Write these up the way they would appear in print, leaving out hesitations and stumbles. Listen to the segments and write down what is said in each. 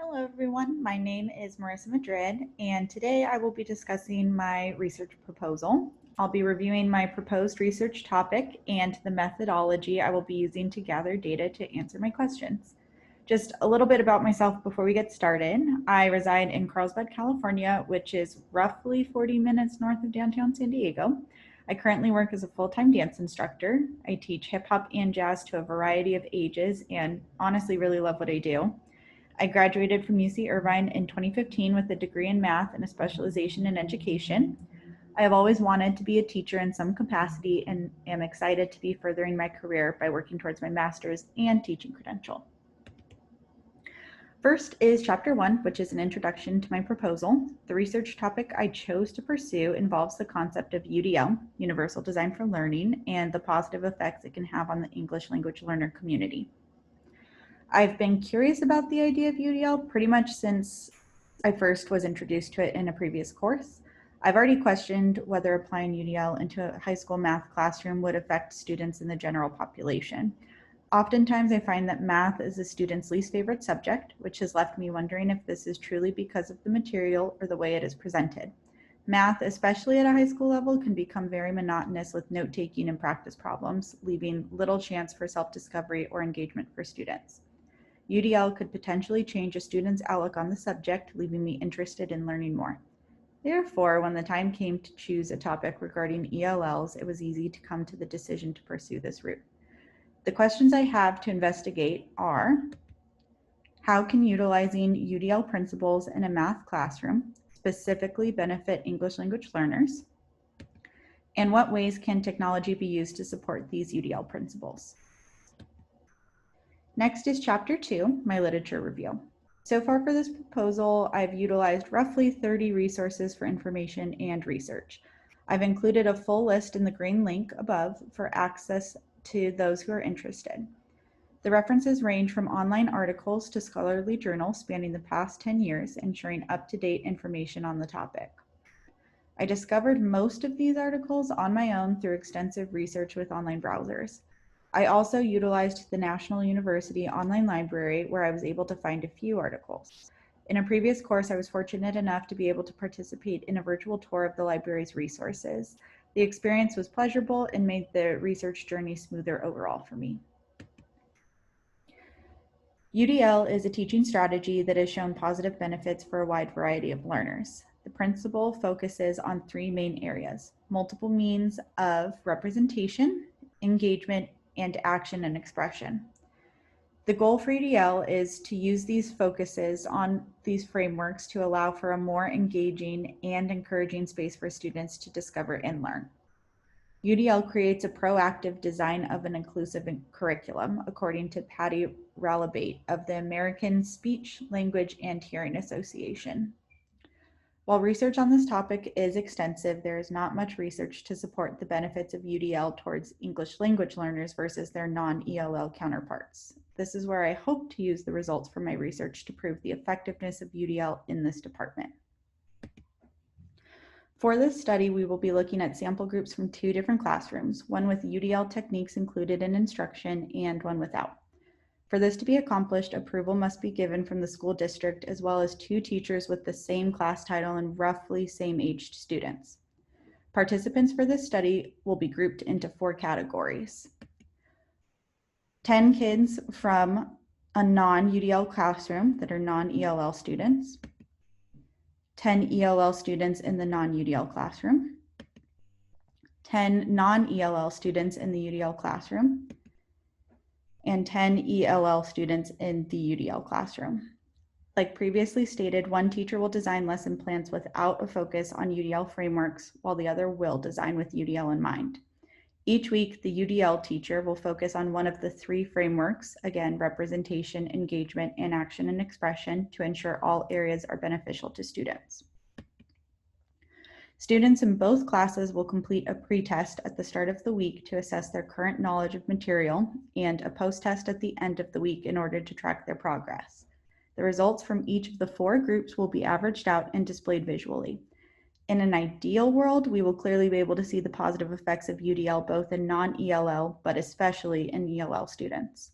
Hello everyone, my name is Marissa Madrid, and today I will be discussing my research proposal. I'll be reviewing my proposed research topic and the methodology I will be using to gather data to answer my questions. Just a little bit about myself before we get started. I reside in Carlsbad, California, which is roughly 40 minutes north of downtown San Diego. I currently work as a full-time dance instructor. I teach hip hop and jazz to a variety of ages and honestly really love what I do. I graduated from UC Irvine in 2015 with a degree in math and a specialization in education. I have always wanted to be a teacher in some capacity and am excited to be furthering my career by working towards my master's and teaching credential. First is Chapter 1, which is an introduction to my proposal. The research topic I chose to pursue involves the concept of UDL, Universal Design for Learning, and the positive effects it can have on the English language learner community. I've been curious about the idea of UDL pretty much since I first was introduced to it in a previous course. I've already questioned whether applying UDL into a high school math classroom would affect students in the general population. Oftentimes I find that math is a student's least favorite subject, which has left me wondering if this is truly because of the material or the way it is presented. Math, especially at a high school level, can become very monotonous with note-taking and practice problems, leaving little chance for self-discovery or engagement for students. UDL could potentially change a student's outlook on the subject, leaving me interested in learning more. Therefore, when the time came to choose a topic regarding ELLs, it was easy to come to the decision to pursue this route. The questions I have to investigate are: how can utilizing UDL principles in a math classroom specifically benefit English language learners? And what ways can technology be used to support these UDL principles? Next is Chapter 2, my literature review. So far for this proposal, I've utilized roughly 30 resources for information and research. I've included a full list in the green link above for access to those who are interested. The references range from online articles to scholarly journals spanning the past 10 years, ensuring up-to-date information on the topic. I discovered most of these articles on my own through extensive research with online browsers. I also utilized the National University Online Library, where I was able to find a few articles. In a previous course, I was fortunate enough to be able to participate in a virtual tour of the library's resources. The experience was pleasurable and made the research journey smoother overall for me. UDL is a teaching strategy that has shown positive benefits for a wide variety of learners. The principle focuses on three main areas: multiple means of representation, engagement, and action and expression. The goal for UDL is to use these focuses on these frameworks to allow for a more engaging and encouraging space for students to discover and learn. UDL creates a proactive design of an inclusive curriculum, according to Patty Ralabate of the American Speech, Language, and Hearing Association. While research on this topic is extensive, there is not much research to support the benefits of UDL towards English language learners versus their non-ELL counterparts. This is where I hope to use the results from my research to prove the effectiveness of UDL in this department. For this study, we will be looking at sample groups from two different classrooms, one with UDL techniques included in instruction and one without. For this to be accomplished, approval must be given from the school district as well as two teachers with the same class title and roughly same-aged students. Participants for this study will be grouped into 4 categories: 10 kids from a non-UDL classroom that are non-ELL students, 10 ELL students in the non-UDL classroom, 10 non-ELL students in the UDL classroom, and 10 ELL students in the UDL classroom. Like previously stated, one teacher will design lesson plans without a focus on UDL frameworks, while the other will design with UDL in mind. Each week, the UDL teacher will focus on one of the 3 frameworks, again, representation, engagement, and action and expression, to ensure all areas are beneficial to students. Students in both classes will complete a pre-test at the start of the week to assess their current knowledge of material, and a post-test at the end of the week in order to track their progress. The results from each of the 4 groups will be averaged out and displayed visually. In an ideal world, we will clearly be able to see the positive effects of UDL both in non-ELL, but especially in ELL students.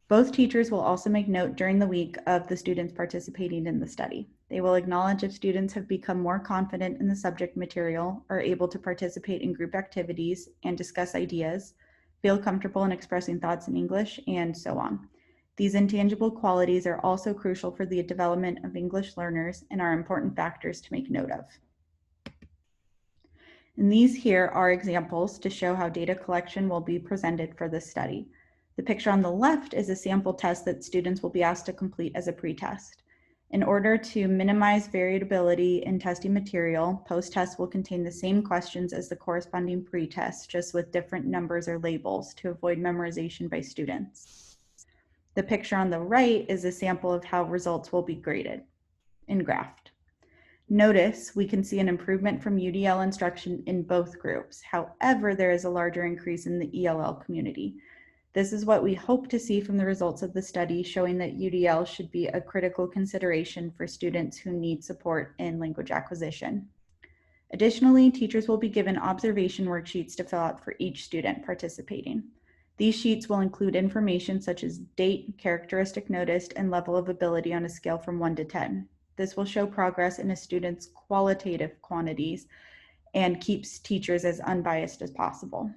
Both teachers will also make note during the week of the students participating in the study. They will acknowledge if students have become more confident in the subject material, are able to participate in group activities and discuss ideas, feel comfortable in expressing thoughts in English, and so on. These intangible qualities are also crucial for the development of English learners and are important factors to make note of. And these here are examples to show how data collection will be presented for this study. The picture on the left is a sample test that students will be asked to complete as a pretest. In order to minimize variability in testing material, post-test will contain the same questions as the corresponding pretest, just with different numbers or labels to avoid memorization by students. The picture on the right is a sample of how results will be graded and graphed. Notice we can see an improvement from UDL instruction in both groups. However, there is a larger increase in the ELL community. This is what we hope to see from the results of the study, showing that UDL should be a critical consideration for students who need support in language acquisition. Additionally, teachers will be given observation worksheets to fill out for each student participating. These sheets will include information such as date, characteristic noticed, and level of ability on a scale from 1 to 10. This will show progress in a student's qualitative quantities and keeps teachers as unbiased as possible.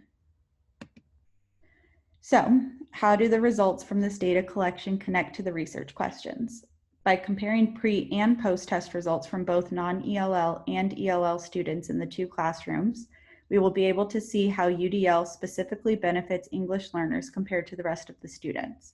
So, how do the results from this data collection connect to the research questions? By comparing pre- and post-test results from both non-ELL and ELL students in the two classrooms, we will be able to see how UDL specifically benefits English learners compared to the rest of the students.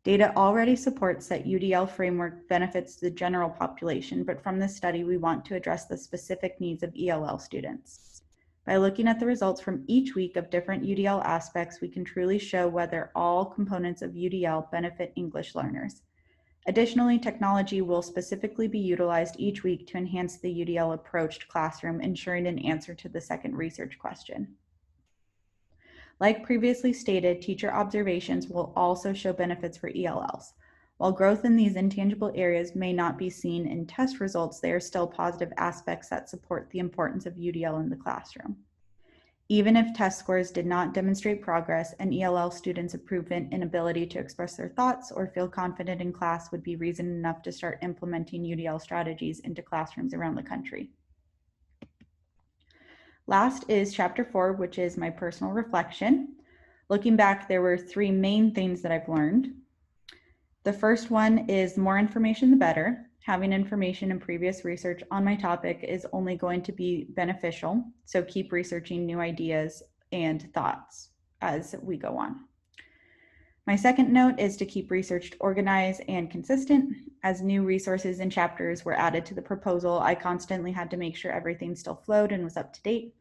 Data already supports that UDL framework benefits the general population, but from this study, we want to address the specific needs of ELL students. By looking at the results from each week of different UDL aspects, we can truly show whether all components of UDL benefit English learners. Additionally, technology will specifically be utilized each week to enhance the UDL approached classroom, ensuring an answer to the second research question. Like previously stated, teacher observations will also show benefits for ELLs. While growth in these intangible areas may not be seen in test results, they are still positive aspects that support the importance of UDL in the classroom. Even if test scores did not demonstrate progress, an ELL student's improvement in ability to express their thoughts or feel confident in class would be reason enough to start implementing UDL strategies into classrooms around the country. Last is chapter 4, which is my personal reflection. Looking back, there were 3 main things that I've learned. The first one is the more information, the better. Having information and previous research on my topic is only going to be beneficial, so keep researching new ideas and thoughts as we go on. My second note is to keep research organized and consistent. As new resources and chapters were added to the proposal, I constantly had to make sure everything still flowed and was up to date.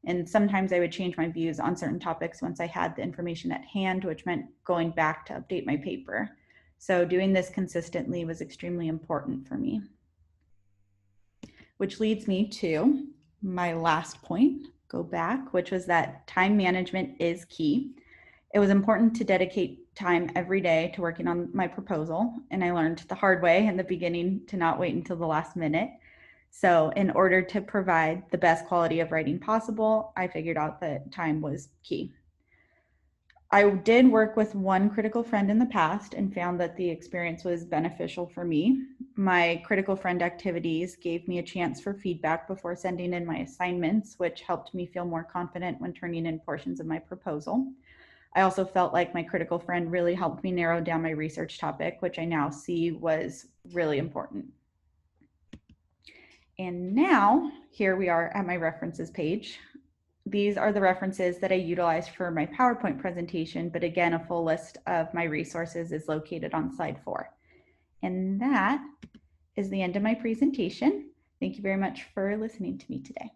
And sometimes I would change my views on certain topics once I had the information at hand, which meant going back to update my paper. So doing this consistently was extremely important for me. Which leads me to my last point, go back, which was that time management is key. It was important to dedicate time every day to working on my proposal, and I learned the hard way in the beginning to not wait until the last minute. So in order to provide the best quality of writing possible, I figured out that time was key. I did work with one critical friend in the past and found that the experience was beneficial for me. My critical friend activities gave me a chance for feedback before sending in my assignments, which helped me feel more confident when turning in portions of my proposal. I also felt like my critical friend really helped me narrow down my research topic, which I now see was really important. And now, here we are at my references page. These are the references that I utilized for my PowerPoint presentation, but again, a full list of my resources is located on slide 4. And that is the end of my presentation. Thank you very much for listening to me today.